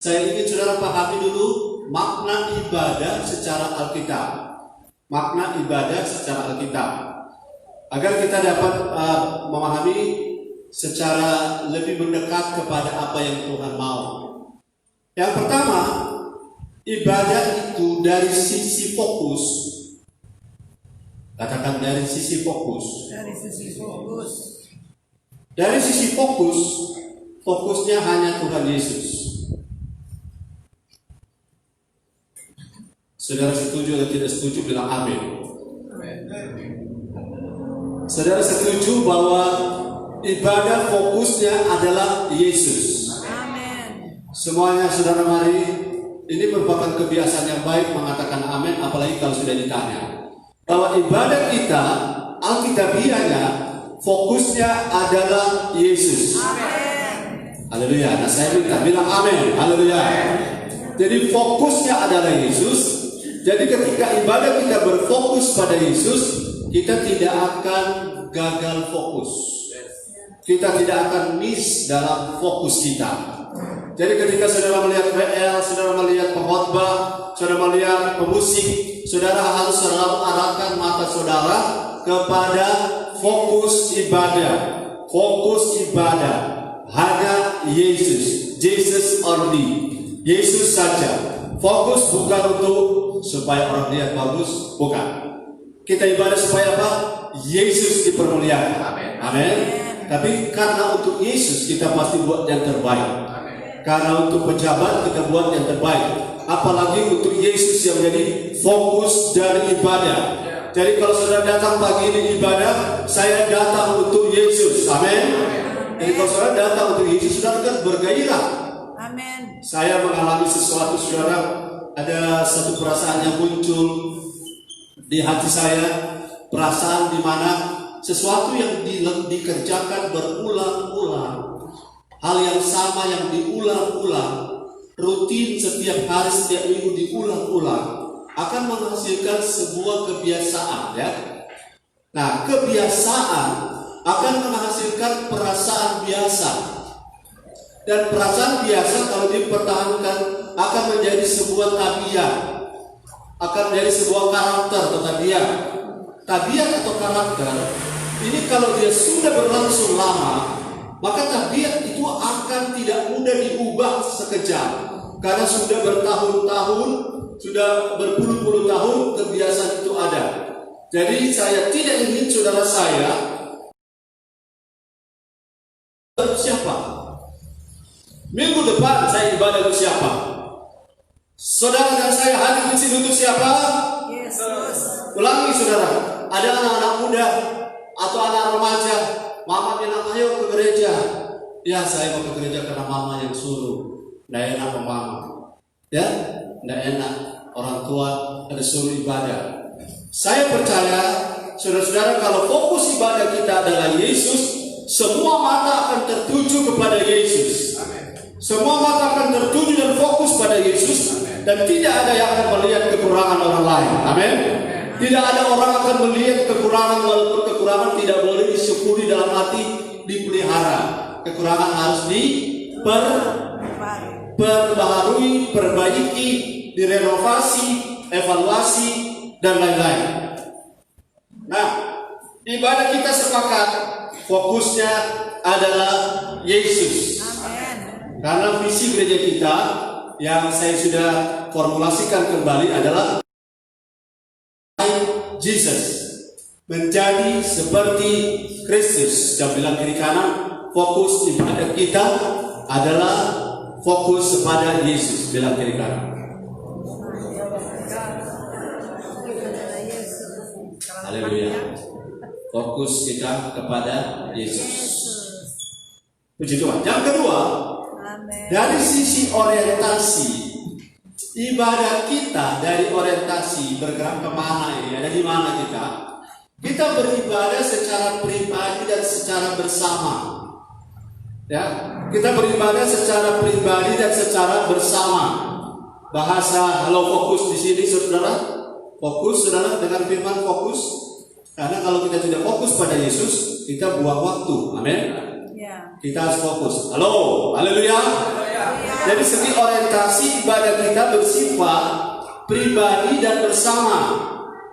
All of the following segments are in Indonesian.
Saya ingin saudara pahami dulu makna ibadah secara Alkitab. Makna ibadah secara Alkitab. Agar kita dapat memahami secara lebih mendekat kepada apa yang Tuhan mau. Yang pertama, ibadah itu dari sisi fokus. Katakan dari sisi fokus. Dari sisi fokus. Dari sisi fokus, fokusnya hanya Tuhan Yesus. Saudara setuju atau tidak setuju bilang amin. Saudara setuju bahwa ibadah fokusnya adalah Yesus. Amin. Semuanya saudara mari, ini merupakan kebiasaan yang baik mengatakan amin, apalagi kalau sudah ditanya. Bahwa ibadah kita, Alkitabiahnya, fokusnya adalah Yesus. Amin. Haleluya. Nah saya minta bilang amin. Haleluya. Jadi fokusnya adalah Yesus. Jadi ketika ibadah kita berfokus pada Yesus, kita tidak akan gagal fokus. Kita tidak akan miss dalam fokus kita. Jadi ketika saudara melihat WL, saudara melihat pengkhotbah, saudara melihat pemusik, saudara harus selalu arahkan mata saudara kepada fokus ibadah. Fokus ibadah hanya Yesus. Jesus only. Yesus saja. Fokus bukan untuk supaya orang lihat bagus, bukan. Kita ibadah supaya apa? Yesus dipermuliakan. Amin. Tapi karena untuk Yesus kita pasti buat yang terbaik. Karena untuk pejabat kita buat yang terbaik. Apalagi untuk Yesus yang menjadi fokus dari ibadah. Jadi kalau saudara datang pagi ini ibadah, saya datang untuk Yesus. Amin. Jadi kalau saudara datang untuk Yesus, saudara kan bergairah. Amin. Saya mengalami sesuatu, saudara. Ada satu perasaan yang muncul di hati saya, perasaan di mana sesuatu yang dikerjakan berulang-ulang, hal yang sama yang diulang-ulang, rutin setiap hari, setiap minggu diulang-ulang, akan menghasilkan sebuah kebiasaan, ya. Nah, kebiasaan akan menghasilkan perasaan biasa, dan perasaan biasa kalau dipertahankan akan menjadi sebuah tabiat, akan menjadi sebuah karakter atau tabiat. Tabiat atau karakter ini kalau dia sudah berlangsung lama, maka tabiat itu akan tidak mudah diubah sekejap, karena sudah bertahun-tahun, sudah berpuluh-puluh tahun kebiasaan itu ada. Jadi saya tidak ingin saudara saya siapa? Minggu depan saya ibadah untuk siapa? Saudara dan saya hadir di sini untuk siapa? Yesus. Ulangi saudara, ada anak-anak muda atau anak remaja, mama bilang ayo ke gereja. Ya saya mau ke gereja karena mama yang suruh. Nggak enak sama mama. Ya, nggak enak. Orang tua ada suruh ibadah. Saya percaya saudara-saudara kalau fokus ibadah kita adalah Yesus, semua mata akan tertuju kepada Yesus. Semua mata akan tertuju dan fokus pada Yesus. Dan tidak ada yang akan melihat kekurangan orang lain. Amin. Tidak ada orang akan melihat kekurangan, walaupun kekurangan tidak boleh disyukuri dalam hati, dipelihara. Kekurangan harus diperbaharui, perbaiki, direnovasi, evaluasi, dan lain-lain. Nah, ibadah kita sepakat fokusnya adalah Yesus. Amin. Karena visi gereja kita yang saya sudah formulasikan kembali adalah Jesus, menjadi seperti Kristus. Jangan bilang kiri kanan, fokus ibadah kita adalah fokus kepada Yesus. Bilang kiri kanan. Haleluya. Fokus kita kepada Yesus. Puji Tuhan. Yang kedua, dari sisi orientasi, ibadah kita dari orientasi bergerak kemana ini? Ada di mana kita? Kita beribadah secara pribadi dan secara bersama. Ya, kita beribadah secara pribadi dan secara bersama. Bahasa halo fokus di sini, saudara. Fokus, saudara, dengan firman fokus. Karena kalau kita tidak fokus pada Yesus, kita buang waktu. Amin. Ya. Kita harus fokus. Halo, haleluya. Jadi segi orientasi ibadah kita bersifat pribadi dan bersama.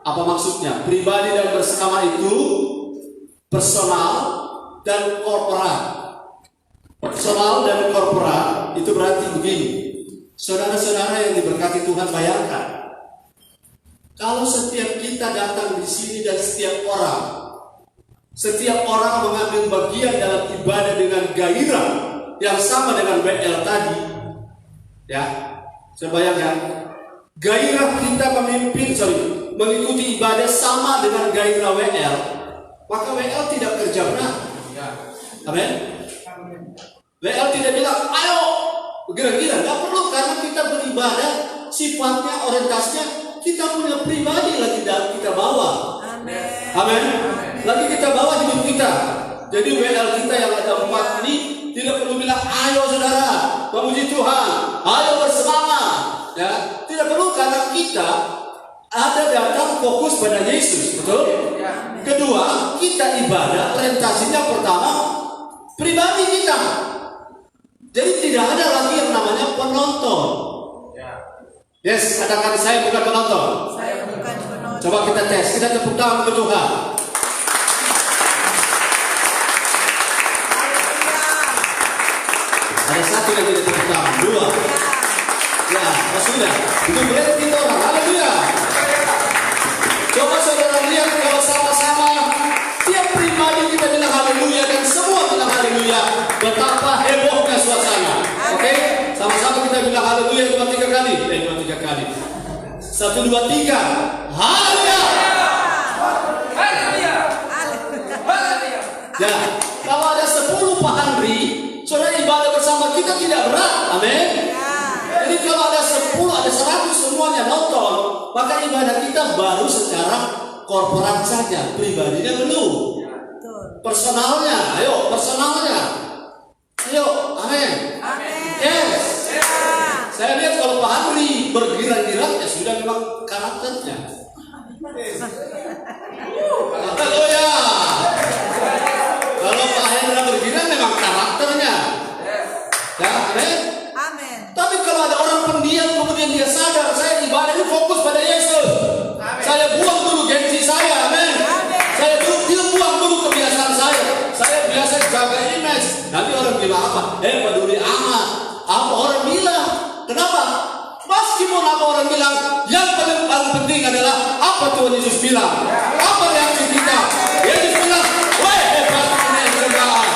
Apa maksudnya? Pribadi dan bersama itu personal dan korporat. Personal dan korporat itu berarti begini. Saudara-saudara yang diberkati Tuhan, bayangkan. Kalau setiap kita datang di sini dan setiap orang mengambil bagian dalam ibadah dengan gairah yang sama dengan BL tadi, ya, saya bayangkan gairah kita mengikuti ibadah sama dengan gairah WL, maka WL tidak kerja berat. Amin. WL tidak bilang, ayo, kira-kira nggak perlu, karena kita beribadah sifatnya, orientasinya, kita punya pribadi lagi kita bawa. Amin. Amin. Lagi kita bawa hidup kita. Jadi WL kita yang ada 4 ini tidak perlu bilang, ayo saudara, memuji Tuhan, ayo bersemangat. Ya, tidak perlu, karena kita ada datang fokus pada Yesus, betul? Kedua, kita ibadah, orientasinya pertama pribadi kita. Jadi tidak ada lagi yang namanya penonton. Yes, katakan saya bukan penonton. Saya bukan penonton. Coba kita tes, kita tepuk tangan ke Tuhan. Ada satu yang tidak tepuk tangan, 2. Ya, sudah. Itu berarti kita orang. Haleluya. Coba saudara lihat kalau sama-sama tiap pribadi kita bilang haleluya dan semua bilang haleluya, betapa hebohnya suasana. Oke? Sama-sama kita bilang haleluya 2-3 kali. 2-3 kali. 1 2 3. Haleluya. Haleluya. Ya, kalau ada 10 Pak Andri, saudara ibadah bersama kita tidak berat. Amin. Jadi kalau ada 10, ada 100 semuanya nonton, maka ibadah kita baru secara korporat saja, pribadinya belum. Personalnya, ayo personalnya. Ayo, amin. Yes. Saya lihat kalau Pak Andri bergirang-girang, ya sudah memang karakternya. Haleluya. Kalau Pak Hendra bergirang memang karakternya. Ya, amin. Tapi kalau ada orang pendiam kemudian dia sadar, saya ibadah ini fokus pada Yesus. Saya buang dulu gengsi saya, amin. Saya buang dulu kebiasaan saya. Saya biasa jaga image. Nanti orang bilang apa? Peduli amat. Apa orang bilang? Kenapa? Meskipun apa orang bilang, yang paling penting adalah apa Tuhan Yesus bilang. Apa reaksi kita? Yesus bilang, weh hebat ini kerjaan.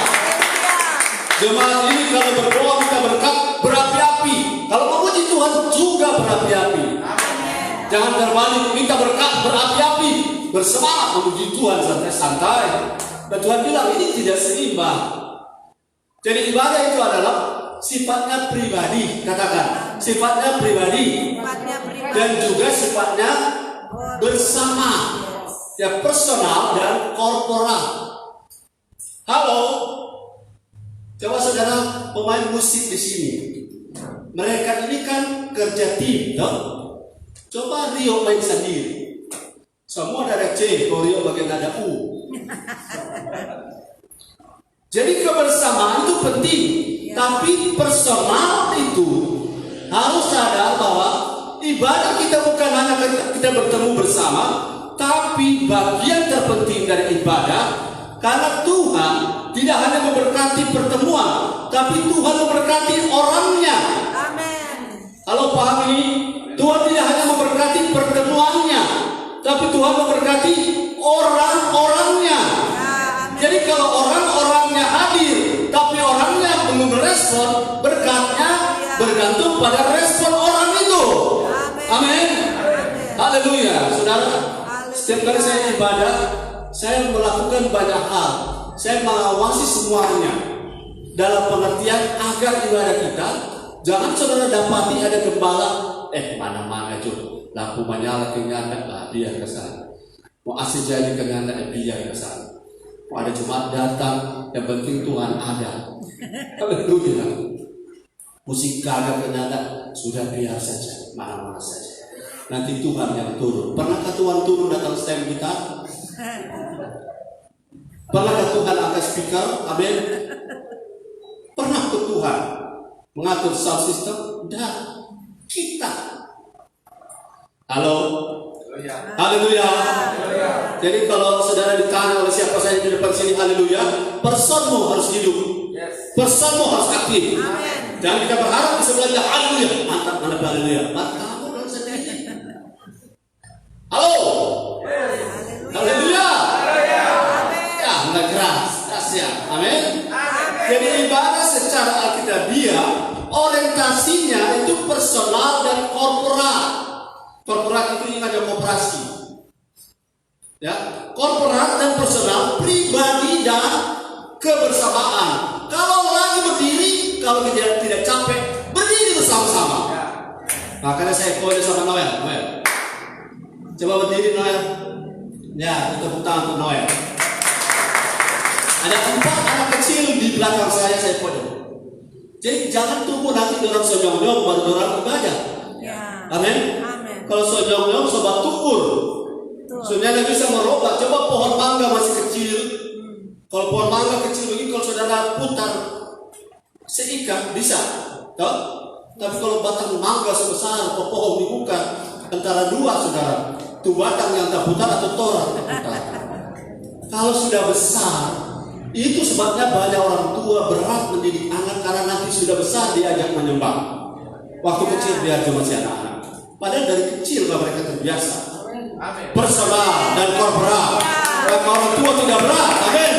Jemaat ini kalau berdoa kita berkat berapi-api. Kalau memuji Tuhan juga berapi-api. Jangan terbalik, minta berkat berapi-api, bersemangat memuji Tuhan santai-santai. Dan Tuhan bilang ini tidak seimbang. Jadi ibadah itu adalah sifatnya pribadi, katakan sifatnya pribadi, dan juga sifatnya bersama, ya personal dan korporat. Halo, coba saudara pemain musik di sini, mereka ini kan kerja tim, toh? Coba Rio main sendiri, semua ada C, kalau Rio bagian ada U. Jadi kebersamaan itu penting, tapi personal itu harus sadar bahwa ibadah kita bukan hanya kita bertemu bersama, tapi bagian terpenting dari ibadah, karena Tuhan tidak hanya memberkati pertemuan, tapi Tuhan memberkati orangnya. Amin. Kalau paham ini, Tuhan tidak hanya memberkati pertemuannya, tapi Tuhan memberkati orang-orangnya. Jadi kalau orang-orangnya hadir, tapi orangnya belum merespon, berkatnya bergantung pada respon orang itu. Amin. Haleluya, saudara. Setiap kali saya ibadah, saya melakukan banyak hal. Saya mengawasi semuanya dalam pengertian agar ibadah kita, jangan saudara dapati ada gembala, mana-mana juga, lampu menyala kenyata, dia ke sana. Mau asli jadi kenyata, dia ke sana. Ada jemaat datang, yang penting Tuhan ada. Haleluya. Musik kagak ternyata sudah biar saja, mana-mana saja. Nanti Tuhan yang turun. Pernahkah Tuhan turun datang stem kita? Pernahkah Tuhan angkat speaker? Amin. Pernah ke Tuhan mengatur sound system? Dan kita. Halo. Haleluya. Jadi kalau saudara ditanya oleh siapa saja di depan sini, haleluya, personmu harus hidup. Personmu harus aktif. Jangan kita berharap di sebelahnya, haleluya. Mantap, mana haleluya. Mantap kamu dong sendiri. Halo. Haleluya. Ya, enggak keras ya. Amin. Jadi ibadah secara alkitabiah orientasinya itu personal dan korporat. Korporat itu ingat ada koperasi. Ya, korporat dan personal, pribadi dan kebersamaan. Kalau lagi berdiri, kalau tidak capek, berdiri bersama-sama. Makanya saya kode sama Noel. Coba berdiri Noel. Ya, tepuk tangan untuk Noel. Ada 4 anak kecil di belakang saya kode. Jadi jangan tunggu nanti orang sonyong-nyong baru orang ibadah. Amin. Kalau sonyong-nyong sobat tukur. Saudara bisa merubah. Coba pohon mangga masih kecil. Kalau pohon mangga kecil begini, kalau saudara putar seikat bisa. Tahu? Tapi kalau batang mangga sebesar pohon dibuka antara 2 saudara, itu batang yang terputar atau torak terputar. Kalau sudah besar, itu sebabnya banyak orang tua berat mendidik anak karena nanti sudah besar diajak menyembah. Waktu kecil dia cuma masih anak-anak. Padahal dari kecil mereka terbiasa. Personal dan korporat. Orang tua tidak berat. Amin.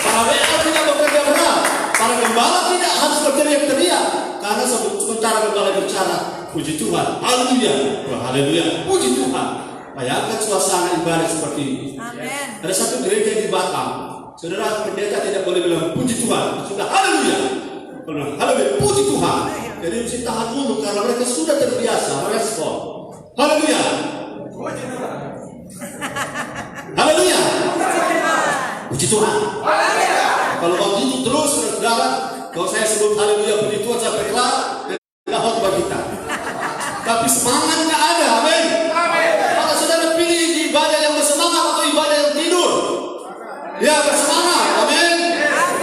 Para WA tidak bekerja berat. Para gembala tidak harus berteriak-teriak. Karena sementara gembala bicara, puji Tuhan, haleluya, haleluya, puji Tuhan. Bayangkan suasana ibadah seperti ini. Amin. Ada satu gereja di Batam. Saudara pendeta tidak boleh bilang puji Tuhan, sudah haleluya. Haleluya, puji Tuhan. Jadi mesti tahan dulu karena mereka sudah terbiasa merespon. Haleluya. Haleluya. Puji Tuhan. Kalau begitu terus saudara, kalau saya sebut haleluya puji Tuhan sampai kelar, tidak khotbah kita. Tapi semangatnya ada, amin. Maka saudara pilih di ibadah yang bersemangat atau ibadah yang tidur. Ya bersemangat, amin.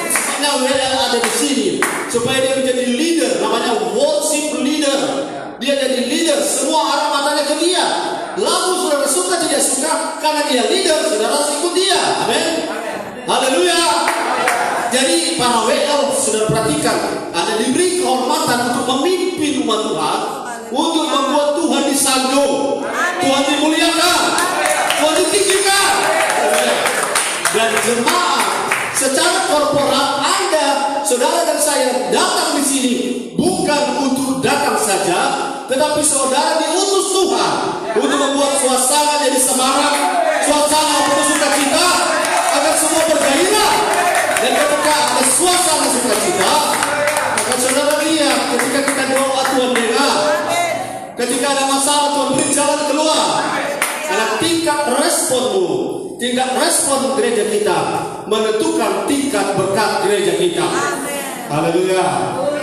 Semangatnya WL ada di sini supaya dia menjadi leader, namanya worship leader. Dia jadi leader, semua arah matanya ke dia. Lalu saudara suka tidak suka, karena dia leader, saudara harus ikut dia. Amin. Haleluya. Jadi para WL saudara perhatikan, ada diberi kehormatan untuk memimpin umat Tuhan, untuk membuat Tuhan disanjung, Tuhan dimuliakan, Tuhan ditinggikan. Dan jemaat secara korporat Anda, saudara dan saya datang di sini bukan untuk datang saja, tetapi saudara diutus Tuhan untuk membuat suasana jadi semarak, suasana penuh sukacita, agar semua bergairah. Dan ketika ada suasana sukacita, maka saudara lihat ketika kita doa Tuhan dengar, ketika ada masalah Tuhan beri jalan keluar. Karena tingkat responmu, tingkat respon gereja kita menentukan tingkat berkat gereja kita. Haleluya.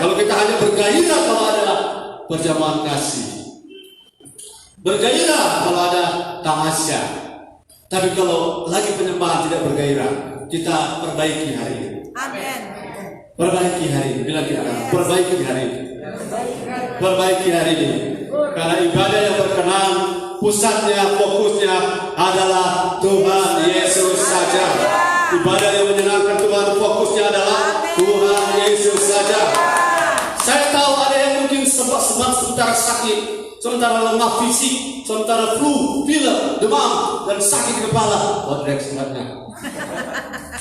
Kalau kita hanya bergairah kalau ada perjamuan kasih, bergairah kalau ada tamasya, tapi kalau lagi penyembahan tidak bergairah, kita perbaiki hari ini. Amin. Perbaiki hari ini. Bilang kita perbaiki hari ini. Perbaiki hari ini. Karena ibadah yang berkenan, pusatnya, fokusnya adalah Tuhan Yesus saja. Ibadah yang menyenangkan Tuhan, fokusnya adalah Tuhan Yesus saja. Saya tahu ada yang mungkin sementara sakit, sementara lemah fisik, sementara flu, pilek, demam, dan sakit kepala. Buat reaksinya.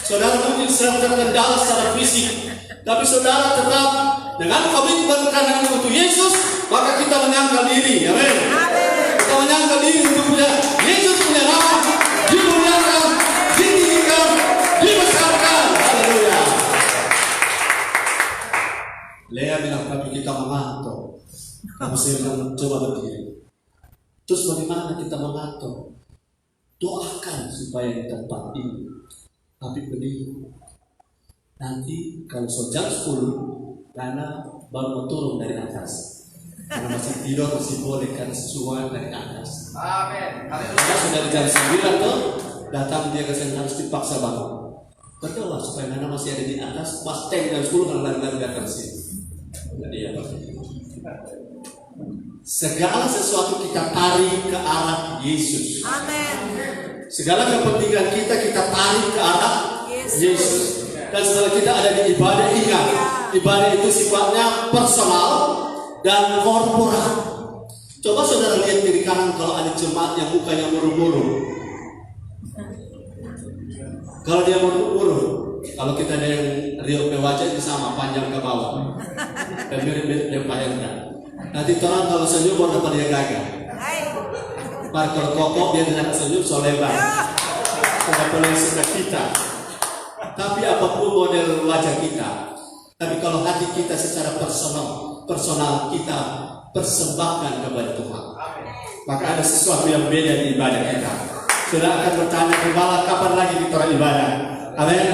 Saudara mungkin sedang terkendala secara fisik, tapi saudara tetap dengan komitmen karena untuk Yesus, maka kita menyangkal diri. Amin. Kita menyangkal diri untuk punya Yesus punya nama, dimuliakan, ditinggikan, dibesarkan. Haleluya. Lea bilang tapi kita mengantuk. Kamu saya bilang coba berdiri. Terus bagaimana kita mengantuk? Doakan supaya di tempat ini tapi berdiri. Nanti kalau jam 10 karena baru mau turun dari atas. Karena masih tidur masih boleh karena sesuai dari atas. Amin. Kalau sudah di jam 9 tuh datang dia ke sana harus dipaksa bangun. Betul lah, supaya Nana masih ada di atas, pas tank jam 10 kan lari-lari ke atas sini. Jadi ya, segala sesuatu kita tarik ke arah Yesus. Amin. Segala kepentingan kita tarik ke arah Yesus. Dan setelah kita ada di ibadah, ingat, ibadah itu sifatnya personal dan korporat. Coba saudara lihat kiri kanan kalau ada jemaat yang mukanya murung-murung. Kalau dia murung-murung, kalau kita ada yang riuh ke wajah itu sama, panjang ke bawah. Dan mirip-mirip dia Hendra. Nanti orang kalau senyum mau dapat dia gagah. Kalau kokok dia tidak senyum so lebar. Tidak boleh suka kita. Tapi apapun model wajah kita, tapi kalau hati kita secara personal kita persembahkan kepada Tuhan, maka ada sesuatu yang beda di ibadah kita. Sudah akan bertanya kembali kapan lagi kita ibadah. Amin.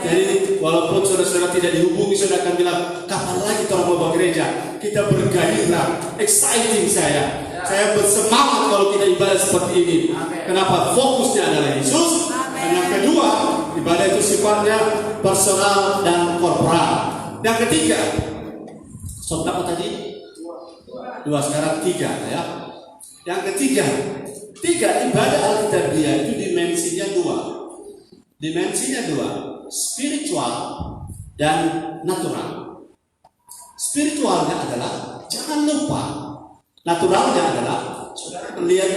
Jadi walaupun saudara-saudara tidak dihubungi, saudara akan bilang kapan lagi kita mau gereja. Kita bergairah, exciting saya bersemangat kalau kita ibadah seperti ini. Kenapa? Fokusnya adalah Yesus. Dan yang kedua, ibadah itu sifatnya personal dan korporat. Yang ketiga, berapa tadi? 2, sekarang 3 ya. Yang ketiga, ibadah Alkitabiah itu dimensinya 2. Dimensinya 2, spiritual dan natural. Spiritualnya adalah jangan lupa. Naturalnya adalah saudara melihat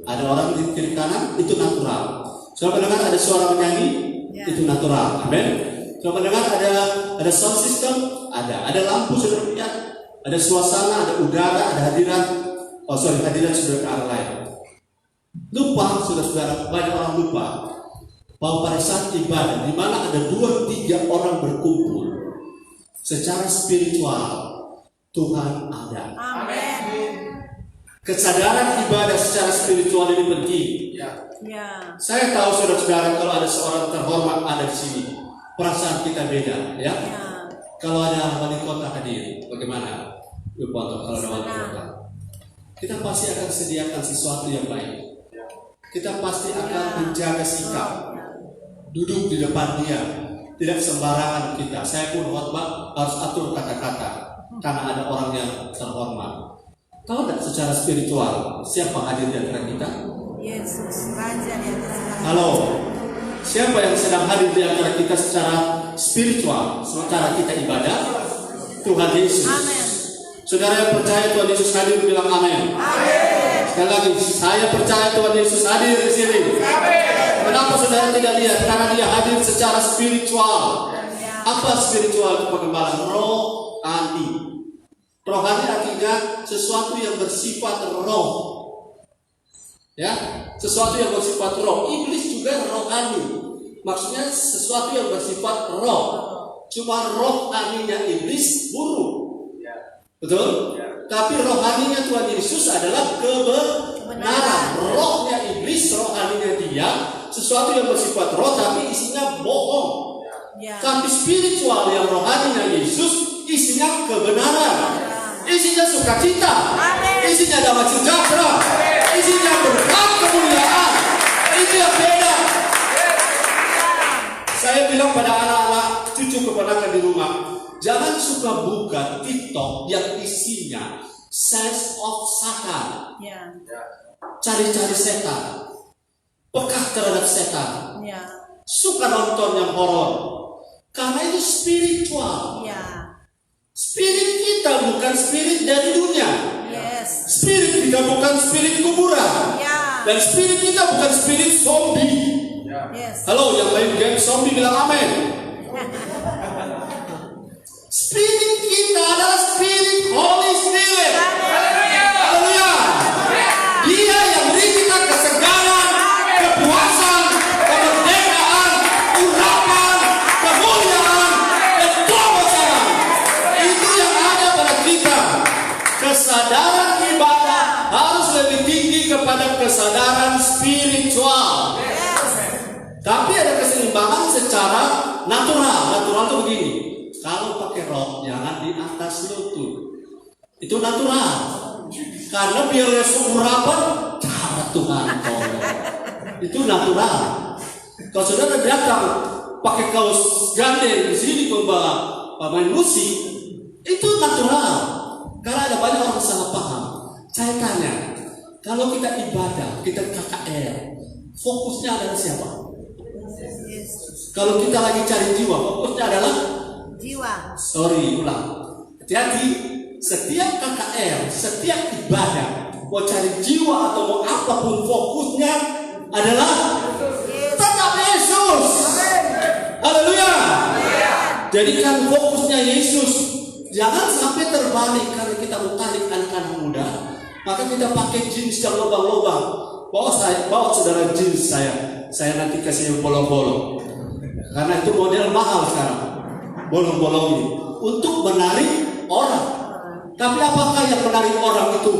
ada orang di kiri kanan, itu natural. Saudara mendengar ada suara menyanyi, itu natural. Amin. Saudara mendengar ada sound system, ada lampu, saudara lihat, ada suasana, ada udara, ada hadiran. Hadiran sudah ke arah lain. Lupa, saudara-saudara, banyak orang lupa bahwa pada saat ibadah, di mana ada 2-3 orang berkumpul, secara spiritual Tuhan ada. Amin. Kesadaran ibadah secara spiritual ini penting. Saya tahu saudara-saudara kalau ada seorang terhormat ada di sini, perasaan kita beda, ya. Kalau ada wali kota hadir, bagaimana? Kalau ada wali kota, kita pasti akan sediakan sesuatu yang baik. Kita pasti akan menjaga sikap, duduk di depan dia, tidak sembarangan kita. Saya pun khotbah harus atur kata-kata karena ada orang yang terhormat. Tahu tidak secara spiritual siapa hadir di antara kita? Yesus, Raja di atas segala. Halo, siapa yang sedang hadir di antara kita secara spiritual, sementara kita ibadah? Tuhan Yesus. Amin. Saudara yang percaya Tuhan Yesus hadir, bilang amin. Amin. Sekali lagi, saya percaya Tuhan Yesus hadir di sini. Amin. Kenapa saudara tidak lihat? Karena dia hadir secara spiritual. Apa spiritual? Itu pengembalaan rohani. Rohani artinya sesuatu yang bersifat roh. Ya, sesuatu yang bersifat roh. Iblis juga rohani. Maksudnya sesuatu yang bersifat roh. Cuma rohaninya iblis buruk. Betul? Tapi rohaninya Tuhan Yesus adalah kebenaran. Rohnya iblis, rohaninya dia, sesuatu yang bersifat roh tapi isinya bohong. Tapi spiritual yang rohaninya Yesus, isinya kebenaran. Isinya sukacita, isinya damai sejahtera, isinya berkat kemuliaan. Itu yang beda. Saya bilang pada anak-anak, cucu keponakan di rumah, jangan suka buka TikTok yang isinya sense of Satan. Cari-cari setan, pekah terhadap setan, suka nonton yang horor, karena itu spiritual. Spirit kita bukan spirit dari dunia. Spirit kita bukan spirit kuburan. Dan spirit kita bukan spirit zombie. Halo, yang main game zombie bilang amin. Spirit kita adalah spirit Holy Spirit. Haleluya. Dia yang beri kita kesegaran, kepuasan, kemerdekaan, urapan, kemuliaan, dan kebesaran. Itu yang ada pada kita. Kesadaran ibadah harus lebih tinggi kepada kesadaran spiritual. Tapi ada keseimbangan secara natural. Natural itu begini. Kalau pakai rok jangan di atas lutut. Itu natural. Karena biar urapan cara Tuhan tolong. Itu natural. Kalau saudara datang pakai kaos gandeng di sini membawa main musik, itu natural. Karena ada banyak orang salah paham. Saya tanya, kalau kita ibadah, kita KKR, fokusnya adalah siapa? Kalau kita lagi cari jiwa, fokusnya adalah Jiwa. ulang. Jadi setiap KKR, setiap ibadah, mau cari jiwa atau mau apapun, fokusnya adalah tetap Yesus. Haleluya. Jadikan fokusnya Yesus. Jangan sampai terbalik karena kita mau tarik anak-anak muda, maka kita pakai jeans yang lubang-lubang. Bawa saudara jeans saya nanti kasih yang bolong-bolong. Karena itu model mahal sekarang, bolong-bolong ini untuk menarik orang. Tapi apakah yang menarik orang itu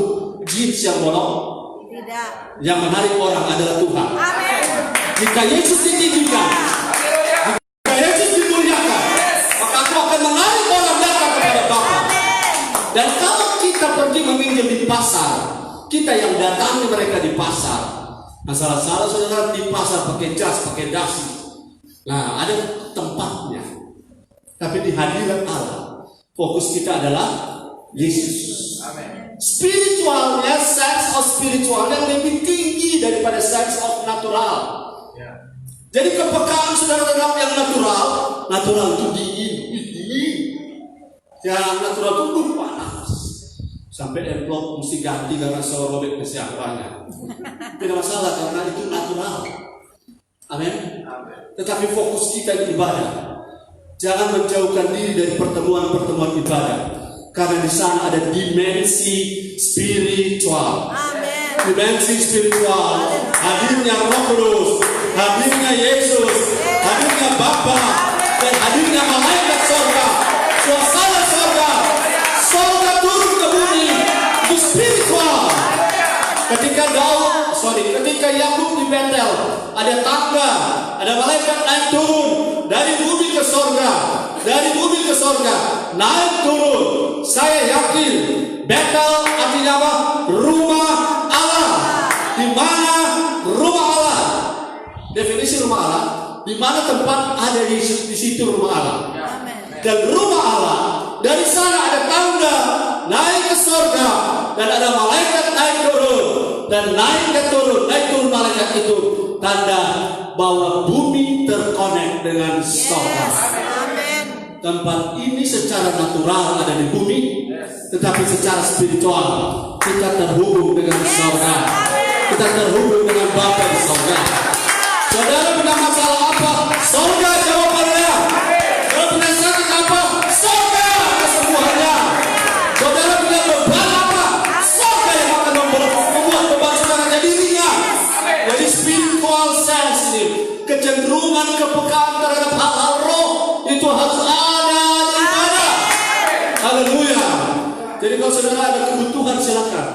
jeans yang bolong? Tidak. Yang menarik orang adalah Tuhan. Amin. Jika Yesus ditinggikan, jika Yesus dimuliakan, maka aku akan menarik orang datang kepada Bapa. Dan kalau kita pergi meminjam di pasar, kita yang datangi mereka di pasar. Nah, salah saudara di pasar pakai jas, pakai dasi. Nah, ada tempatnya. Tapi di hadirat Allah, fokus kita adalah Yesus. Spiritualnya, sense of spiritual yang lebih tinggi daripada sense of natural. Jadi kepekaan saudara terhadap yang natural itu dingin. Yang natural itu panas. Sampai envelope mesti ganti karena saya robek kesiapannya. Tidak masalah karena itu natural. Amin. Tetapi fokus kita di ibadah. Jangan menjauhkan diri dari pertemuan-pertemuan ibadah. Karena di sana ada dimensi spiritual. Amin. Dimensi spiritual. Hadirnya Roh Kudus, hadirnya Yesus, hadirnya Bapa, dan hadirnya malaikat surga. Suasana surga. Surga turun ke bumi. Itu spiritual. Ketika Yakub di Betel, ada tangga, ada malaikat naik turun dari bumi ke surga, naik turun. Saya yakin Betel artinya apa? Rumah Allah. Di mana rumah Allah? Definisi rumah Allah, di mana tempat ada Yesus, di situ rumah Allah. Amin. Dan rumah Allah, dari sana ada tangga naik ke surga, dan ada malaikat naik turun, dan naik turun malaikat itu tanda bahwa bumi terkonek dengan surga. Amin. Tempat ini secara natural ada di bumi, tetapi secara spiritual kita terhubung dengan surga. Kita terhubung dengan Bapa di surga. Saudara punya masalah apa? Surga jawabannya. Saudara punya sakit apa? Surga kesembuhannya. Saudara punya beban apa? Surga yang akan membuat beban saudara jadi ringan. Jadi spiritual sense ini, kecenderungan kepekaan terhadap hal-hal roh itu harus ada di ibadah. Haleluya. Jadi kalau saudara ada kebutuhan silakan.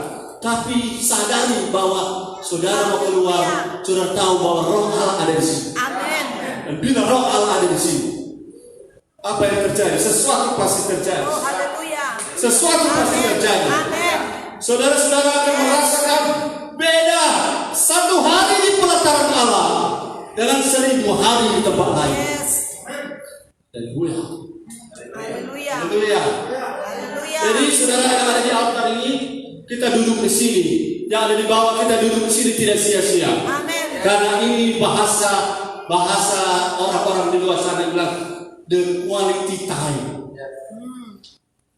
Tapi sadari bahwa saudara mau keluar, saudara tahu bahwa Roh Allah ada di sini. Amin. Dan bila Roh Allah ada di sini, apa yang terjadi? Sesuatu pasti terjadi. Oh, haleluya. Sesuatu pasti terjadi. Amin. Saudara-saudara akan merasakan beda satu hari di pelataran Allah dengan 1000 hari di tempat lain. Yes. Haleluya. Haleluya. Haleluya. Haleluya. Jadi saudara yang ada di altar ini, kita duduk di sini. Yang ada di bawah kita duduk di sini tidak sia-sia. Amin. Karena ini bahasa orang-orang di luar sana yang bilang the quality time.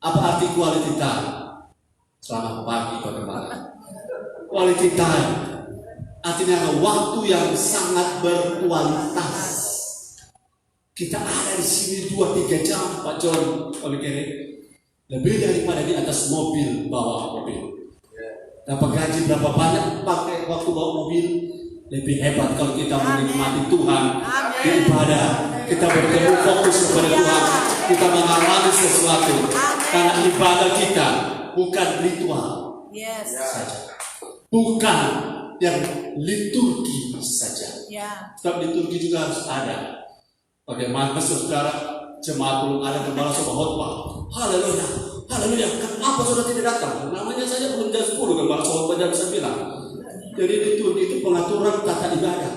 Apa arti quality time? Selamat pagi bagaimana? Quality time artinya waktu yang sangat berkualitas. Kita ada di sini 2-3 jam, Pak John, oleh kiri. Lebih daripada di atas mobil, bawa mobil. Dapat gaji berapa banyak pakai waktu bawa mobil, lebih hebat kalau kita menikmati Tuhan di ibadah. Kita bertemu fokus kepada Tuhan, kita mengalami sesuatu. Karena ibadah kita bukan ritual Yes. saja, bukan yang liturgi saja. Ya. Setiap liturgi juga harus ada. Bagaimana saudara jemaat belum ada gembala sama khotbah? Haleluya, haleluya. Kenapa saudara tidak datang? Namanya saja belum jam 10 gembala sama khotbah jam 9. Jadi liturgi itu pengaturan tata ibadah.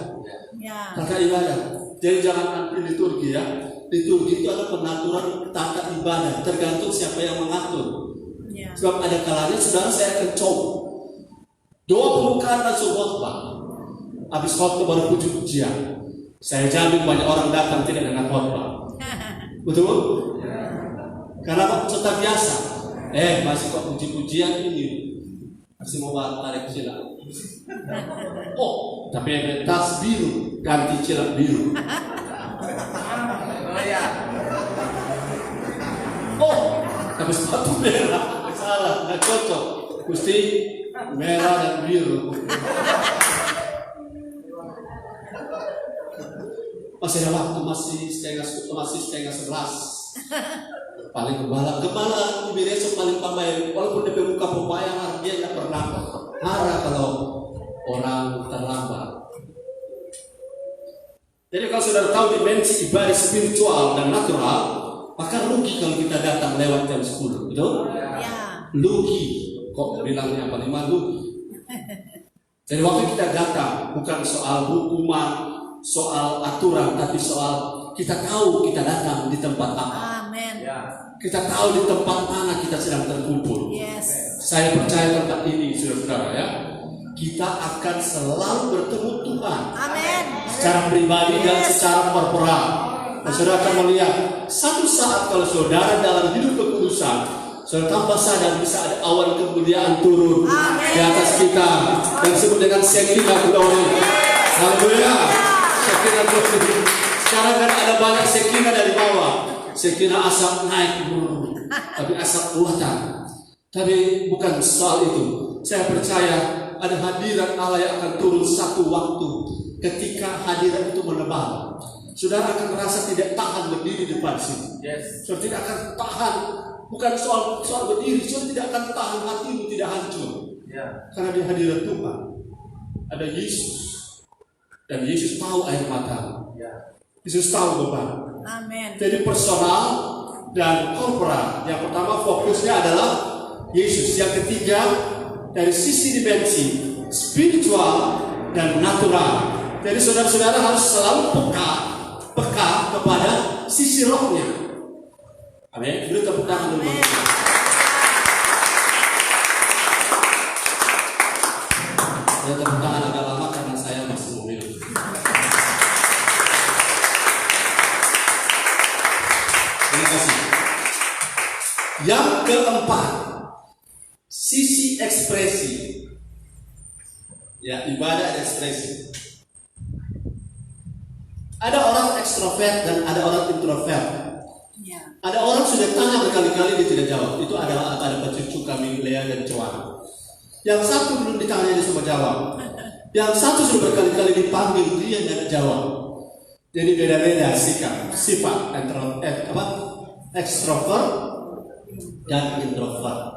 Ya. Tata ibadah. Jadi jangan anti liturgi ya. Liturgi itu adalah pengaturan tata ibadah, tergantung siapa yang mengatur. Ya. Sebab ada kalanya saudara saya akan coba doa pembukaan langsung khotbah. Habis khotbah baru puji-pujian. Saya jamin banyak orang datang tidak dengan khotbah. Betul? Karena tetap biasa. Masih kok puji-pujian ini. Masih mau tarik cilak. Oh, tapi ada tas biru, ganti cilak biru. Oh, tapi sepatu merah. Salah, nggak cocok. Mesti merah dan biru. Masih ada waktu, masih setengah 11. Paling gembala itu besok paling pandai. Walaupun dia muka pembayaran, dia tidak pernah marah kalau orang terlambat. Jadi kalau saudara tahu dimensi ibadah spiritual dan natural, maka rugi kalau kita datang lewat jam 10, betul? Ya. Rugi. Kok bilangnya apa? 5 rugi. Jadi waktu kita datang bukan soal hukuman, soal aturan, tapi soal kita tahu kita datang di tempat apa. Amin. Kita tahu di tempat mana kita sedang terkumpul. Yes. Saya percaya tempat ini, saudara-saudara ya, kita akan selalu bertemu Tuhan. Amin. Secara pribadi dan secara korporat. Dan saudara akan melihat satu saat kalau saudara dalam hidup kekudusan, saudara tanpa sadar bisa ada awan kemuliaan turun di atas kita dan disebut dengan Shekinah glory. Haleluya. Shekinah glory. Sekarang kan ada banyak Shekinah dari bawah. Shekinah asap naik, tapi asap buatan. Tapi bukan soal itu. Saya percaya ada hadirat Allah yang akan turun satu waktu. Ketika hadirat itu menebal, saudara akan merasa tidak tahan berdiri di depan sini. Saudara tidak akan tahan. Bukan soal berdiri, saudara tidak akan tahan, hatimu tidak hancur. Karena di hadirat Tuhan ada Yesus. Dan Yesus tahu air mata. Yesus tahu beban. Amin. Jadi personal dan korporat. Yang pertama fokusnya adalah Yesus. Yang ketiga dari sisi dimensi spiritual dan natural. Jadi saudara-saudara harus selalu peka kepada sisi rohnya. Amin. Beri tepuk tangan dulu. Saya tepuk tangan agak lama karena saya masih mau minum. Terima kasih. Yang keempat, sisi ekspresi. Ya, ibadah ada ekspresi. Ada orang ekstrovert dan ada orang introvert. Ya. Ada orang sudah tanya berkali-kali dia tidak jawab. Itu adalah ada pecucu kami Lea dan Joan. Yang satu belum ditanya dia semua jawab. Yang satu sudah berkali-kali dipanggil dia tidak jawab. Jadi beda-beda sikap, sifat ekstrovert dan introvert.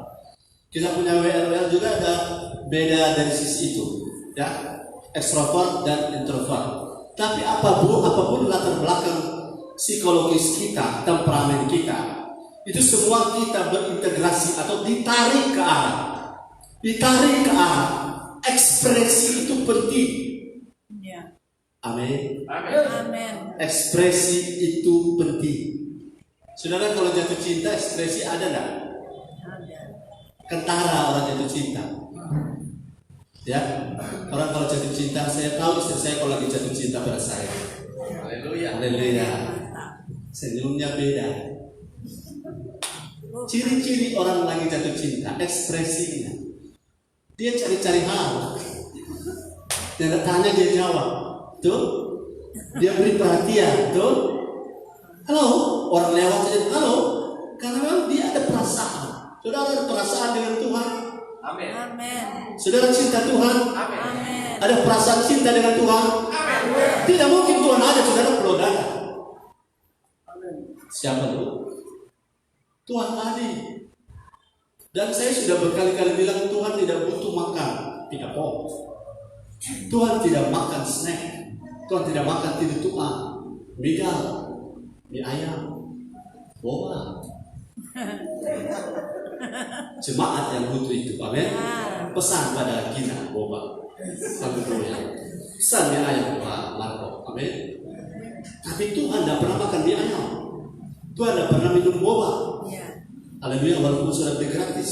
Kita punya WL juga ada beda dari sisi itu, ya, ekstrovert dan introvert. Tapi apapun latar belakang psikologis kita, temperamen kita, itu semua kita berintegrasi atau ditarik ke arah ekspresi itu penting. Ya. Amin. Amin. Ekspresi itu penting. Saudara kalau jatuh cinta ekspresi ada enggak? Ada. Kentara orang jatuh cinta. Ya, orang kalau jatuh cinta, saya tahu istri saya kalau lagi jatuh cinta pada saya. Haleluya. Haleluya. Senyumnya beda. Ciri-ciri orang lagi jatuh cinta, ekspresinya. Dia cari-cari hal. Dia tanya dia jawab. Tuh. Dia beri perhatian. Tuh. Halo, orang lewat saja. Halo. Karena memang dia ada perasaan. Saudara ada perasaan dengan Tuhan. Amin. Saudara cinta Tuhan. Amin. Ada perasaan cinta dengan Tuhan. Amin. Tidak mungkin Tuhan ada, saudara perlu ada. Siapa itu? Tuhan tadi. Dan saya sudah berkali-kali bilang Tuhan tidak butuh makan. Tidak bohong. Tuhan tidak makan snack. Tuhan tidak makan tidur-tuan, migal, mie ayam, boba. Jemaat yang butuh itu, amin. Pesan pada Gina, boba, satu ya. Pesan mie ayam, Pak Marco. Amin. Tapi Tuhan tidak pernah makan mie ayam. Tuhan tidak pernah minum boba. Ya. Haleluya, walaupun sudah beli gratis.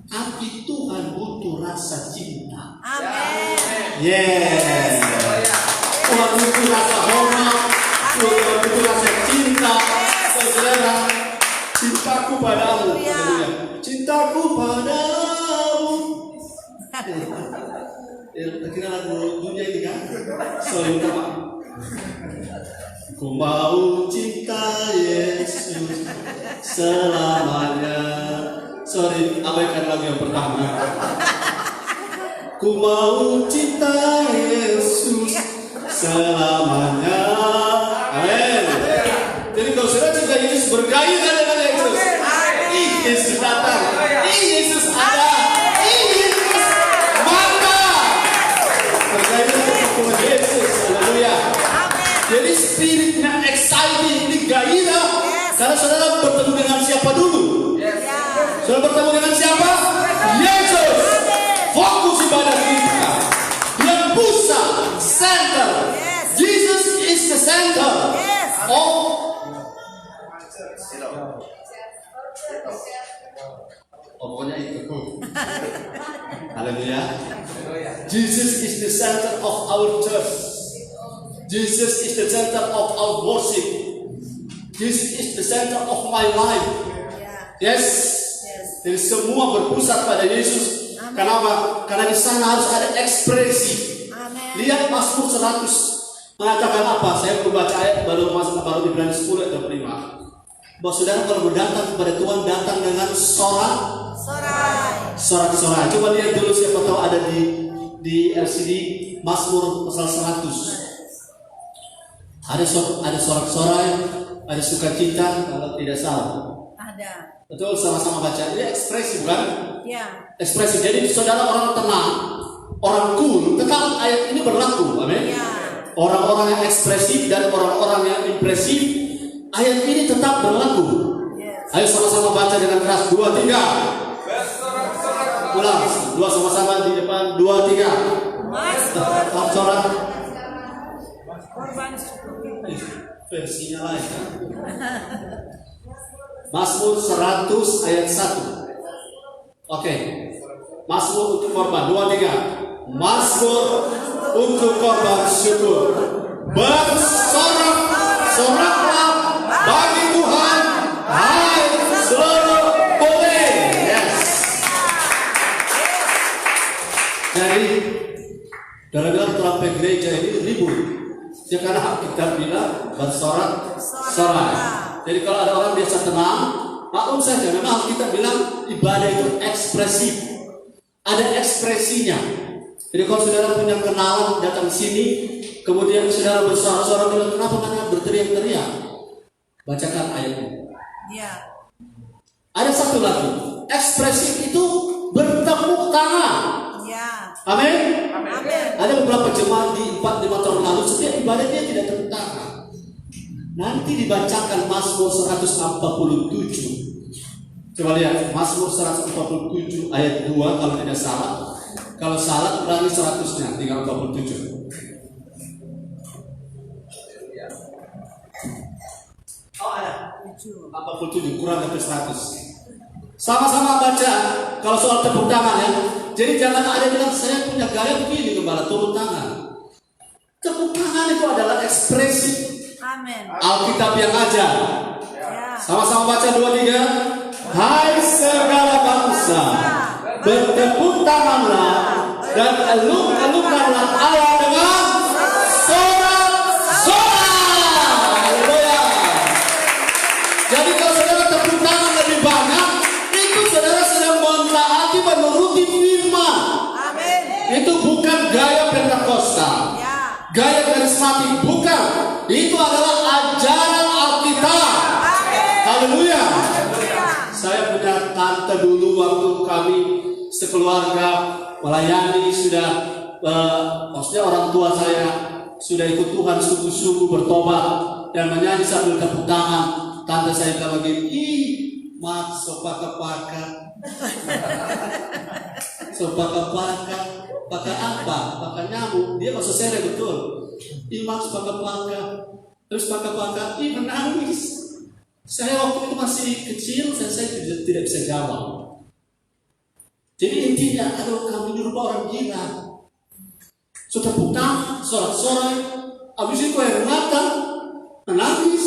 Tapi Tuhan butuh rasa cinta. Amin. Yes. Tuhan butuh rasa hormat. Tuhan butuh rasa cinta. Saudara, cintaku padamu. Haleluya. Cintaku padamu. Kira lagu dunia ini kan? Sorry, Pak. Ku mau cinta Yesus selamanya. Sorry, abaikan lagu yang pertama. Ku mau cinta Yesus selamanya. Amin. Jadi kalau sudah cinta Yesus, bergairah dengan Yesus. Ih, Yesus datang. Ih, Yesus ada. Ih, Yesus mata. Bergairah dengan Yesus. Haleluya. Jadi spiritnya exciting, ini gairah. Karena saudara bertemu dengan siapa dulu? Saudara bertemu dengan siapa? Yesus. Fokus ibadah kita. Yang pusat, center. Jesus is the center. Pokoknya itu. Haleluya. Jesus is the center of our church. Jesus is the center of our worship. Jesus is the center of my life. Yes. Jadi semua berpusat pada Yesus. Kenapa? Karena di sana harus ada ekspresi. Lihat Mazmur 100 mengatakan apa? Saya baru baca ayat baru di Ibrani 10 atau 5. Bahwa saudara kalau datang kepada Tuhan, datang dengan sorak-sorai. Coba lihat dulu, siapa tahu ada di LCD Mazmur pasal 100. Ada sorak-sorai, ada sukacita, kalau tidak salah. Ada. Betul, sama-sama baca. Ini ekspresi, bukan? Ya. Ekspresi. Jadi saudara orang tenang, orang cool, tetap ayat ini berlaku. Amin. Ya. Orang-orang yang ekspresif dan orang-orang yang impresif, ayat ini tetap berlaku. Yes. Ayo sama-sama baca dengan keras. 2, 3. Ulang. 2 sama-sama di depan. 2, 3. Sorak. Korban syukur. Versinya lain. Mazmur 100 ayat 1. Oke. Mazmur untuk korban. 2, 3. Mazmur untuk korban syukur. Bersorak-soraklah bagi Tuhan, hai seluruh bumi. Yes. Jadi gara-gara terapai gereja ini ribut. Ya karena kita bilang bersorak-sorai. Jadi kalau ada orang biasa tenang, maklum saja. Memang kita bilang ibadah itu ekspresif. Ada ekspresinya. Jadi kalau saudara punya kenalan datang sini, kemudian saudara bersorak-sorai bilang, kenapa mana berteriak-teriak? Bacakan ayatnya. Ya. Ada satu lagi. Ekspresif itu bertepuk tangan. Ya. Amin. Amin. Ada beberapa jemaat di 4-5 tahun lalu setiap ibadah dia tidak tepuk tangan. Nanti dibacakan Mazmur 147. Coba lihat Mazmur 147 ayat 2 kalau tidak salah. Kalau salah ulangi 100-nya, tinggal 47. Oh ada 47 kurang dari 100. Sama-sama baca. Kalau soal tepuk tangan ya. Jadi jangan ada bilang saya punya gaya begini gembala, turun tangan. Tepuk tangan itu adalah ekspresi. Amin. Alkitab yang ajar. Ya. Sama-sama baca 2, 3. Hai segala bangsa, bertepuk tanganlah dan eluk-elukkanlah Allah dengan sorak-sorai. Haleluya. Jadi kalau saudara tepuk tangan lebih banyak, itu saudara sedang mentaati menuruti firman. Amin. Itu bukan gaya Pentakosta, Ya. gaya karismatik, bukan. Itu adalah ajaran Alkitab. Haleluya. Saya punya tante dulu waktu kami sekeluarga melayani sudah, maksudnya orang tua saya sudah ikut Tuhan sungguh-sungguh bertobat dan menyanyi sambil tepuk tangan. Tante saya bilang begini, ih, mak sopaka-paka. Sopaka-paka, pakai apa? Pakai nyamuk. Dia masuk sere betul. Iman terus bangga, menangis. Saya waktu itu masih kecil, saya tidak bisa jawab. Jadi intinya, aduh kami di rumah orang gila. Sudah putang, sorak-sorai, habis itu air mata, menangis,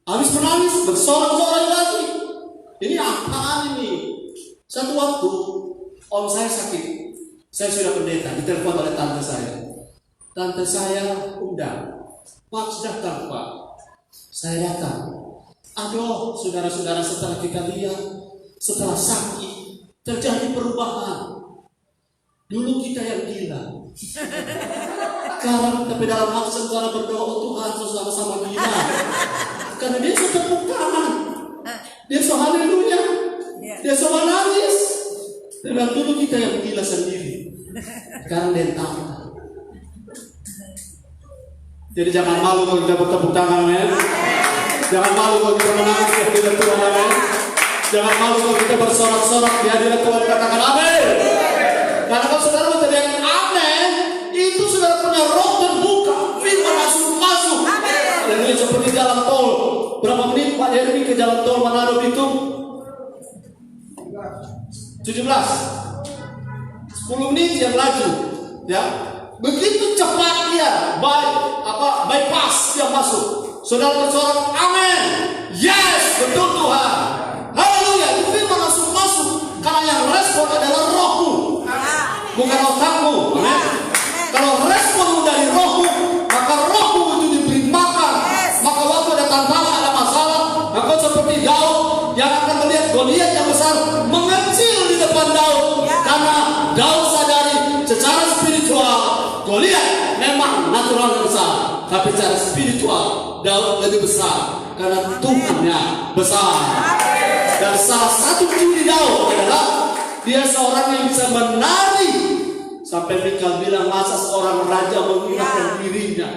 habis menangis, bersorak-sorai lagi. Ini apaan ini? Satu waktu, om saya sakit. Saya sudah pendeta, ditelepon oleh tante saya. Tante saya undang, Pak datang Pak. Saya datang. Aduh, saudara-saudara, setelah kita lihat, setelah sakit, terjadi perubahan. Dulu kita yang gila. Sekarang tapi dalam hati saudara berdoa, Tuhan sama-sama gila. Karena dia sudah tepuk tangan. Dia so haleluya. Dia so menangis. Dan dulu kita yang gila sendiri. Sekarang dia tahu. Jadi jangan malu kalau kita bertepuk tangan, men. Jangan malu kalau kita menangis di hadirat Tuhan, amin. Jangan malu kalau kita bersorak-sorak di hadirat Tuhan, katakan amin. Karena kalau saudara menjadi amin, itu saudara punya roh terbuka, firman masuk. Dan ini seperti jalan tol. Berapa menit Pak Jeremy ke jalan tol Manado itu? 17. 10 menit yang laju, ya. Begitu cepat dia bypass dia masuk. Saudara bersorak amin. Yes, betul Tuhan. Haleluya. Itu firman masuk. Karena yang respon adalah rohmu, bukan otakmu. Amin. Kalau respon dari rohmu, maka rohmu itu diberi makan. Maka waktu ada tantangan, ada masalah, maka seperti Daud yang akan melihat Goliat yang besar mengecil di depan Daud. Karena Daud sadari secara spiritual Goliat memang natural besar, tapi secara spiritual Daud lebih besar karena Tuhannya besar. Dan salah satu ciri Daud adalah dia seorang yang bisa menari. Sampai Mikal bilang, masa seorang raja menggunakan dirinya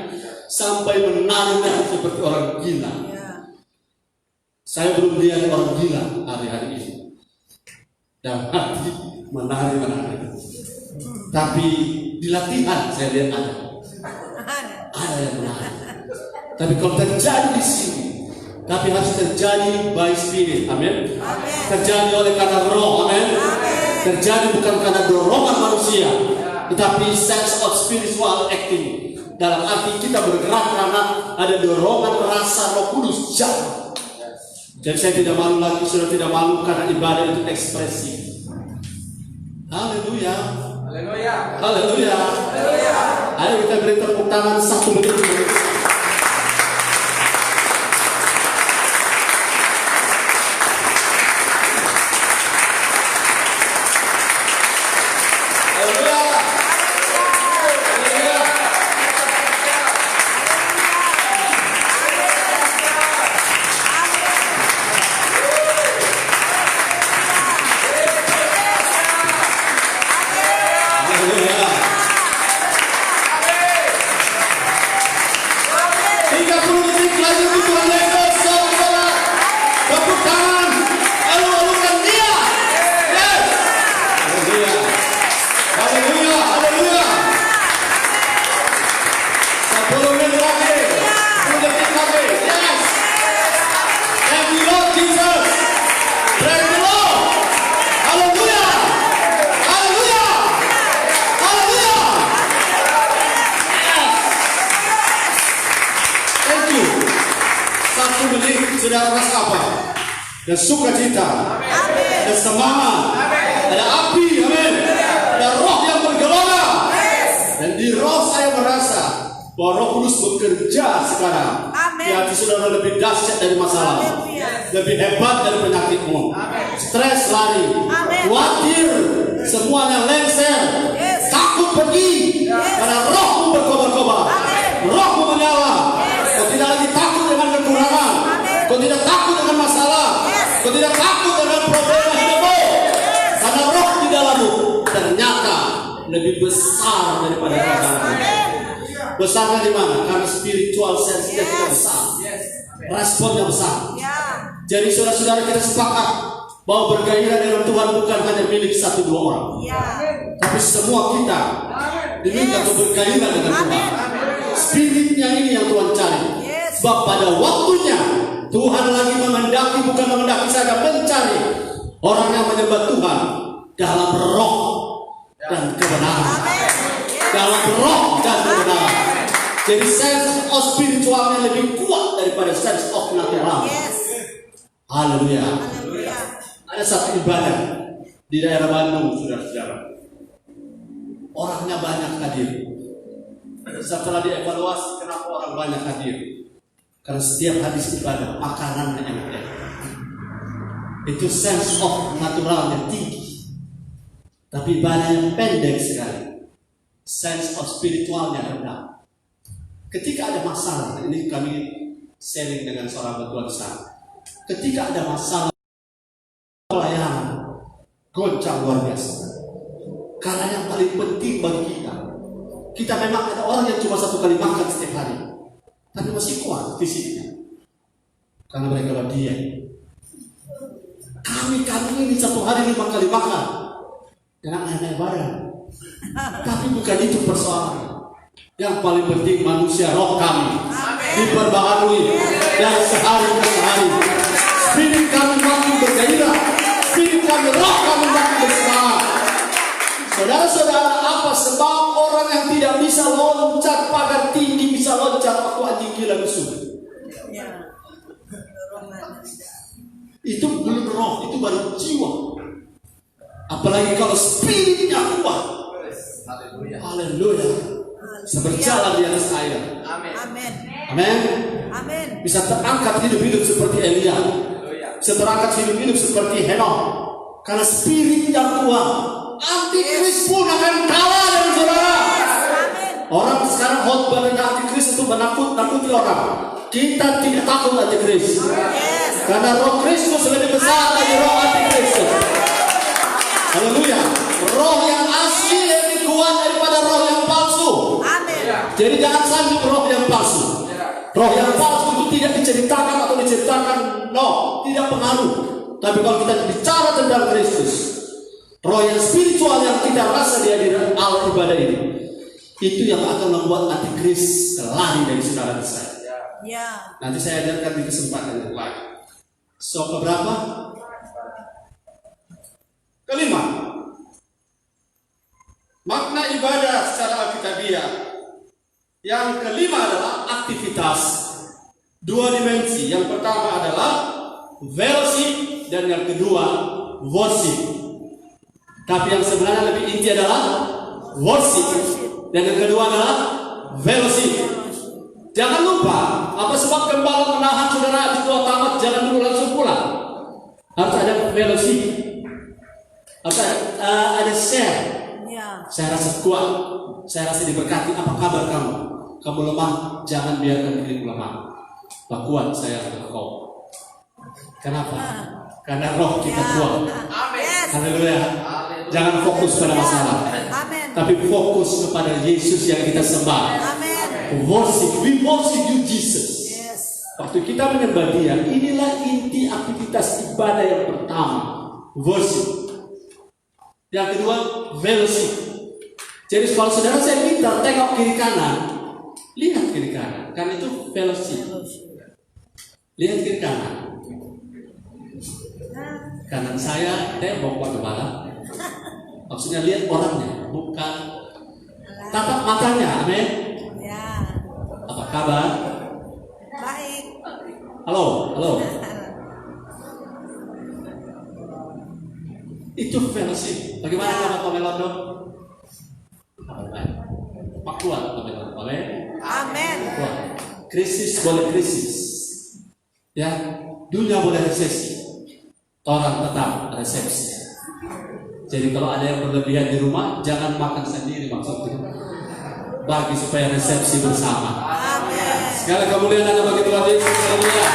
sampai menari seperti orang gila. Saya belum lihat orang gila hari-hari ini dan hati menari. Tapi di latihan saya lihat ada yang menari. Tapi kalau terjadi di sini, tapi harus terjadi by spirit, amin. Terjadi oleh karena roh, amin. Terjadi bukan karena dorongan manusia, tetapi sense of spiritual acting. Dalam arti kita bergerak karena ada dorongan rasa Roh Kudus jauh. Jadi saya tidak malu lagi, sudah tidak malu karena ibadah itu ekspresi. Haleluya. Haleluya. Ayo kita beri tepuk tangan 1 menit. Saudara rasa apa? Ada sukacita, ada semangat, ada api, amin. Ada roh yang bergelora. Dan di roh saya merasa bahwa Roh Kudus bekerja sekarang. Di hati saudara lebih dahsyat dari masalah, lebih hebat dari penyakitmu. Stres lari, khawatir, semuanya lengser, takut pergi, karena rohmu berkobar-kobar, rohmu menyala. Kau tidak lagi takut dengan kekurangan. Kau tidak takut dengan masalah. Kau tidak takut dengan problem hidupmu. Karena roh di dalammu ternyata lebih besar daripada kekurangan. Besarnya di mana? Karena spiritual sensinya kita besar. Responnya besar. Jadi saudara-saudara kita sepakat bahwa bergairah dengan Tuhan bukan hanya milik 1-2 orang. Tapi semua kita diminta untuk bergairah dengan Tuhan. Spiritnya ini yang Tuhan cari. Yes. Sebab pada waktunya Tuhan lagi memendaki, bukan memendaki saja, mencari orang yang menyembah Tuhan dalam roh dan kebenaran. Amin. Dalam roh dan kebenaran. Jadi sense of spiritualnya lebih kuat daripada sense of natural. Yes. Haleluya. Haleluya. Ada satu ibadah di daerah Bandung, saudara-saudara. Orangnya banyak hadir. Setelah dievaluasi, kenapa orang banyak hadir? Karena setiap habis ibadah, makanannya enak. Itu sense of naturalnya tinggi. Tapi ibadahnya pendek sekali. Sense of spiritualnya rendah. Ketika ada masalah, ini kami sharing dengan seorang bertuan sana. Ketika ada masalah pelayanan, goncang luar biasa. Karena yang paling penting bagi kita memang ada orang yang cuma 1 kali makan setiap hari, tapi masih kuat fisiknya. Karena mereka berdiam. Kami ini 1 hari 5 kali makan, dengan naik badan. Tapi bukan itu persoalan. Yang paling penting manusia roh kami diperbaharui dan sehari ke hari. Spirit kami makin bergairah, spirit kami, roh kami makin bersemangat. Saudara-saudara, apa sebab orang yang tidak bisa loncat pagar tinggi bisa loncat waktu anjing gila musuh? Ya. Itu belum roh, itu baru jiwa. Apalagi kalau spiritnya kuat. Haleluya. Bisa berjalan di atas air. Amin. Amin. Amin. Bisa terangkat hidup-hidup seperti Elia. Bisa terangkat hidup-hidup seperti Henok. Karena spirit yang kuat. Antikris pun akan kalah dengan saudara. Orang sekarang khotbah dengan antikris untuk menakut-nakuti orang. Kita tidak takut antikris. Karena roh Kristus lebih besar dari roh antikris. Haleluya. Roh yang asli lebih kuat daripada roh yang palsu. Jadi jangan sanggup roh yang palsu. Roh yang palsu itu tidak diceritakan atau diceritakan, no, tidak pengaruh. Tapi kalau kita bicara tentang Kristus, roh yang spiritual yang kita rasa di hadirat Allah ibadah ini, itu yang akan membuat antikris lari dari saudara saya. Ya. Nanti saya ajarkan di kesempatan yang lain. So, keberapa? Kelima, makna ibadah secara alkitabiah. Yang kelima adalah aktivitas 2 dimensi. Yang pertama adalah fellowship dan yang kedua worship. Tapi yang sebenarnya lebih inti adalah worship dan yang kedua adalah fellowship. Jangan lupa, apa sebab gembala menahan saudara di tua tamat jangan dulu langsung pulang. Harus ada fellowship. Ada share. Ya. Saya rasa kuat, saya rasa diberkati. Apa kabar kamu? Kamu lemah, jangan biarkan dirimu lemah. Pak kuat, saya adalah kau. Kenapa? Karena roh kita kuat. Haleluya. Jangan fokus pada masalah, tapi fokus kepada Yesus yang kita sembah. Worship, we worship you Jesus. Waktu kita menyembah Dia, inilah inti aktivitas ibadah yang pertama, worship. Yang kedua, fellowship. Jadi kalau saudara saya minta tengok kiri kanan, lihat kiri kanan, karena itu fellowship. Lihat kiri kanan. Kanan saya tembok Pak Gembala. Maksudnya lihat orangnya, bukan tatap matanya. Amin. Ya. Apa kabar? Baik. Halo, halo. Itu fellowship. Bagaimana kabar Pak Melondo? Baik. Pak kuat Pak Melondo. Amin. Amin. Kuat. Krisis boleh krisis. Ya, dunia boleh resesi. Orang tetap resepsi. Jadi kalau ada yang berlebihan di rumah, jangan makan sendiri maksudnya. Bagi supaya resepsi bersama. Amin. Segala kemuliaan ada bagi Tuhan Yesus. Haleluya.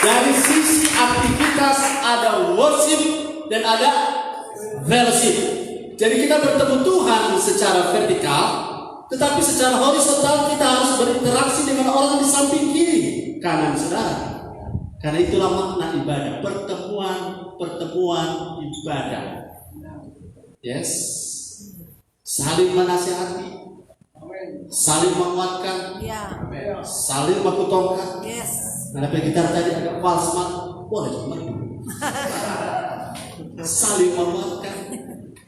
Dari sisi aktivitas ada worship dan ada fellowship. Jadi kita bertemu Tuhan secara vertikal, tetapi secara horizontal kita harus berinteraksi dengan orang di samping kiri kanan saudara. Karena itulah makna ibadah, pertemuan ibadah. Yes. Saling menasihati, saling menguatkan, Ya. saling baku tongkat. Yes. Kenapa kita tadi agak fals mat? Boleh cuma saling menguatkan.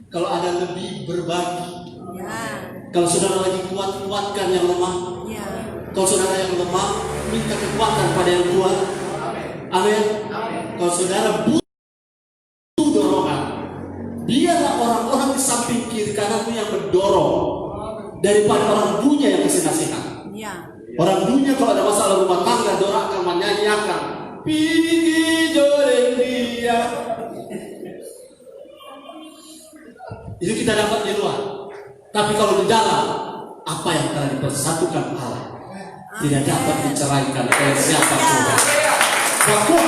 Kalau ada lebih berbagi. Ya. Kalau saudara lagi kuat, kuatkan yang lemah. Ya. Kalau saudara yang lemah, minta kekuatan pada yang kuat. Amin. Kalau saudara butuh dorongan, biarlah orang-orang di samping kiri kananmu yang mendorong daripada orang dunia yang kasih nasihat. Ya. Orang dunia kalau ada masalah rumah tangga, dorang akan menyanyiakan Pigi joreng dia. Itu kita dapat di luar. Tapi kalau di dalam, apa yang telah dipersatukan Allah tidak dapat diceraikan oleh siapapun. Bahwa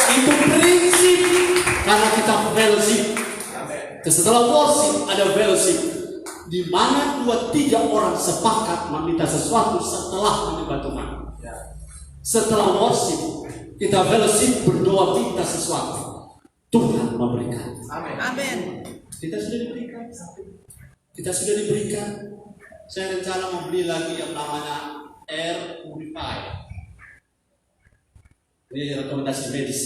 itu prinsip karena kita fellowship. Setelah worship ada fellowship, di mana 2-3 orang sepakat meminta sesuatu setelah menyembah Tuhan. Setelah worship, kita fellowship berdoa minta sesuatu. Tuhan memberikan. Amin. Kita sudah diberikan. Kita sudah diberikan. Saya rencana membeli lagi yang namanya Air Purifier. Ini rekomendasi medis.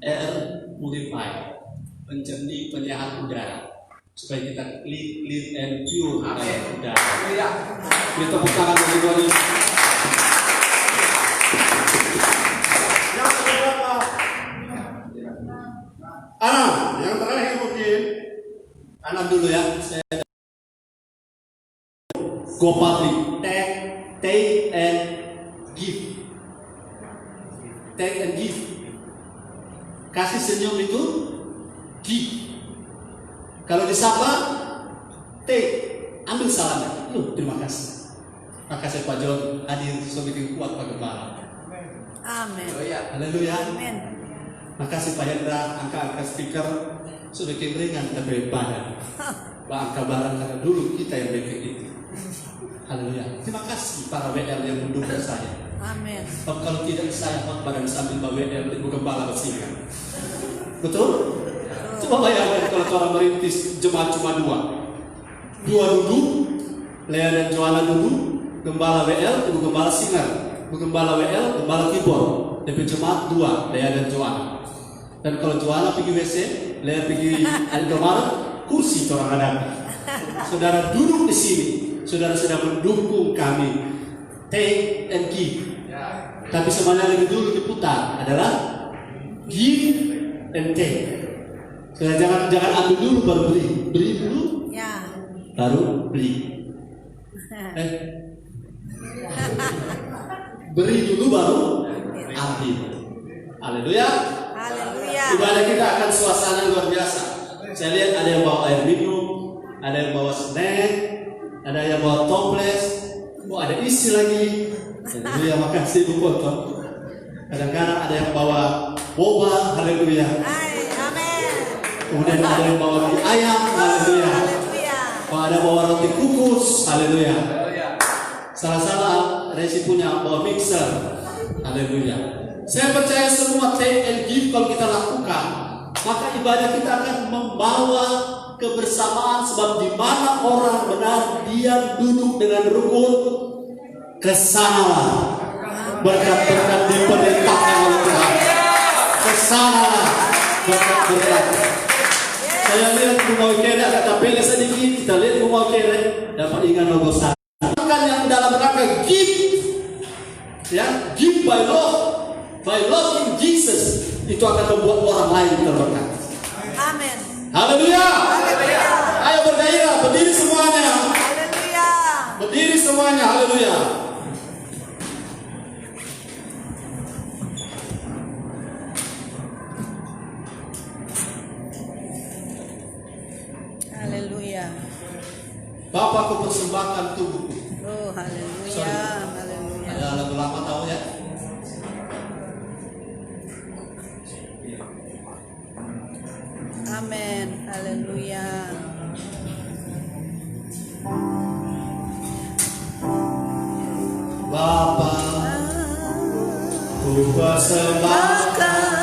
Air Purifier, penjernih penyehat udara, supaya kita clean and pure dalam udara. Kita tepuk tangan bagi Tuhan. Yang keberapa? Anak, yang terakhir mungkin. Anak dulu ya. Go public. Take and give. Take and give. Kasih senyum itu give. Kalau disapa, take, ambil salamnya. Terima kasih. Makasih Pak John hadir semakin kuat Pak Gembala. Amin. Haleluya. Amin. Makasih Pak Hendra, angka speaker sudah ringan tapi badan. Pak angka barang karena dulu kita yang bikin itu. Haleluya. Terima kasih para WL yang mendukung saya. Amin. Kalau tidak saya badan sambil WL Ibu Gembala bersingan. Betul? Coba bayangkan kalau orang merintis jemaat cuma 2 duduk, Lea dan Joanna duduk, Gembala WL, Ibu Gembala Singar, Ibu Gembala WL, Gembala Keyboard. Tapi jemaat 2, Lea dan Joanna. Dan kalau Joanna pergi WC, Lea pergi Aldomaret, kursi orang ada. Saudara duduk di sini, saudara sedang mendukung kami. Take and give. Tapi sebenarnya lebih dulu diputar adalah give and take. Jangan ambil dulu baru beli, beli dulu, Ya. baru beli. Beri dulu baru ambil. Haleluya. Haleluya. Ibadah kita akan suasana luar biasa. Saya lihat ada yang bawa air minum, ada yang bawa snack, ada yang bawa toples, ada isi lagi. Haleluya, makasih Bu Poto. Kadang-kadang ada yang bawa boba, haleluya. Amin. Kemudian ada yang bawa mie ayam, haleluya. Haleluya. Kalau ada bawa roti kukus, haleluya. Salah-salah Resi punya bawa mixer, haleluya. Saya percaya semua take and give kalau kita lakukan, maka ibadah kita akan membawa kebersamaan. Sebab di mana orang benar dia duduk dengan rukun, kesanalah berkat-berkat diperintahkan oleh Tuhan. Kesanalah berkat-berkat. Saya lihat rumah kere agak tapelnya sedikit. Kita lihat rumah kere dapat ingat logo sana. Bukan yang dalam rangka give, ya, give by love in Jesus, itu akan membuat orang lain terberkat. Amin. Haleluya. Haleluya. Ayo bergairah, berdiri semuanya. Haleluya. Berdiri semuanya, haleluya. Haleluya. Bapakku persembahkan tubuhku. Oh, haleluya. Sorry. Haleluya. Ada lagu lama tahu ya? Amin. Haleluya. Bapa, ku persembahkan